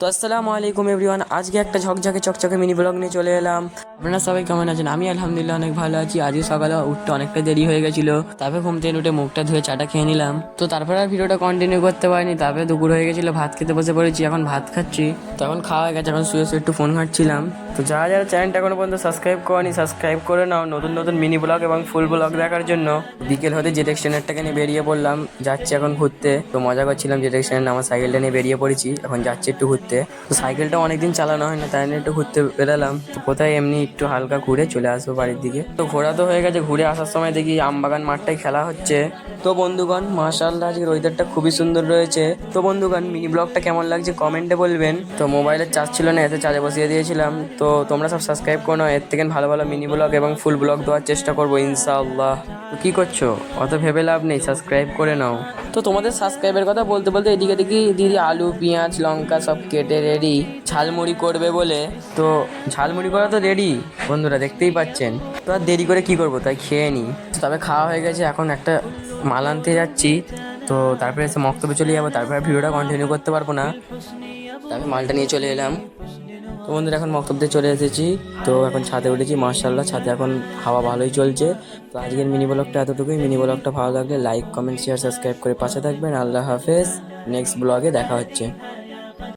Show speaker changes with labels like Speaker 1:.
Speaker 1: তো আসসালামু আলাইকুম এভরিওয়ান, আজকে একটা ঝকঝকে চকচকে মিনি ব্লগ নিয়ে চলে এলাম। আপনারা সবাই কেমন আছেন? আমি আলহামদুলিল্লাহ অনেক ভালো আছি। আজকে সকালে উঠতে অনেকটা দেরি হয়ে গেছিল, তারপরে ঘুম থেকে উঠে মুখটা ধুয়ে চাটা খেয়ে নিলাম। তো তারপরে আর ভিডিওটা কন্টিনিউ করতে পারিনি। তারপরে দুপুর হয়ে গেছিল, ভাত খেতে বসে পড়েছি। এখন ভাত খাচ্ছি, তখন খাওয়া হয়ে গেছে। এখন শুয়ে শুয়ে একটু ফোন ঘাঁটছিলাম। তো যারা যারা চ্যানেলটা এখনো পর্যন্ত সাবস্ক্রাইব করেনি, সাবস্ক্রাইব করে নাও নতুন নতুন মিনি ব্লগ এবং ফুল ব্লগ দেখার জন্য। বিকেল হতে জেড এক্সটেন্ডারটাকে নিয়ে বেরিয়ে পড়লাম, যাচ্ছি এখন ঘুরতে। তো মজা করছিলাম, জেড এক্সটেন্ডার আমার সাইকেলটা নিয়ে বেরিয়ে পড়েছি, এখন যাচ্ছি একটু ঘুরতে। তো সাইকেলটা অনেকদিন চালানো হয় না, তাই নিয়ে একটু ঘুরতে বেরালাম। তো কোথায় এমনি একটু হালকা ঘুরে চলে আসবো বাড়ির দিকে। তো ঘোরা তো হয়ে গেছে, ঘুরে আসার সময় দেখি আমবাগান মাঠটায় খেলা হচ্ছে। তো বন্ধুগণ, মাশাআল্লাহ আজকের ওয়েদারটা খুবই সুন্দর রয়েছে। তো বন্ধুগণ, মিনি ব্লগটা কেমন লাগছে কমেন্টে বলবেন। তো মোবাইলের চার্জ ছিল না, এতে চার্জে বসিয়ে দিয়েছিলাম। তো তোমরা সব সাবস্ক্রাইব করো, এর থেকে ভালো ভালো মিনি ব্লগ এবং ফুল ব্লগ দেওয়ার চেষ্টা করবো ইনশাআল্লাহ। তো কী করছো? অত ভেবে লাভ নেই, সাবস্ক্রাইব করে নাও। তো তোমাদের সাবস্ক্রাইবের কথা বলতে বলতে এদিকে দেখি দিদি আলু পেঁয়াজ লঙ্কা সব কেটে রেডি ঝালমুড়ি করবে বলে। তো ঝালমুড়ি করা তো রেডি বন্ধুরা, দেখতেই পাচ্ছেন। তো আর দেরি করে কি করবো, তাই খেয়ে নিই। তবে খাওয়া হয়ে গেছে, এখন একটা মাল আনতে যাচ্ছি। তো তারপরে এসে মক্তবে চলে যাবো, তারপরে ভিডিওটা কন্টিনিউ করতে পারবো না। তারপরে মালটা নিয়ে চলে এলাম। তো বন্ধুরা, এখন মক্তব দিয়ে চলে এসেছি। তো এখন ছাদে উঠেছি, মাশাআল্লাহ ছাদে এখন হাওয়া ভালোই চলছে। তো আজকের মিনি ব্লগটা এতটুকুই। মিনি ব্লগটা ভালো লাগলে লাইক কমেন্ট শেয়ার সাবস্ক্রাইব করে পাশে থাকবেন। আল্লাহ হাফেজ, নেক্সট ব্লগে দেখা হচ্ছে।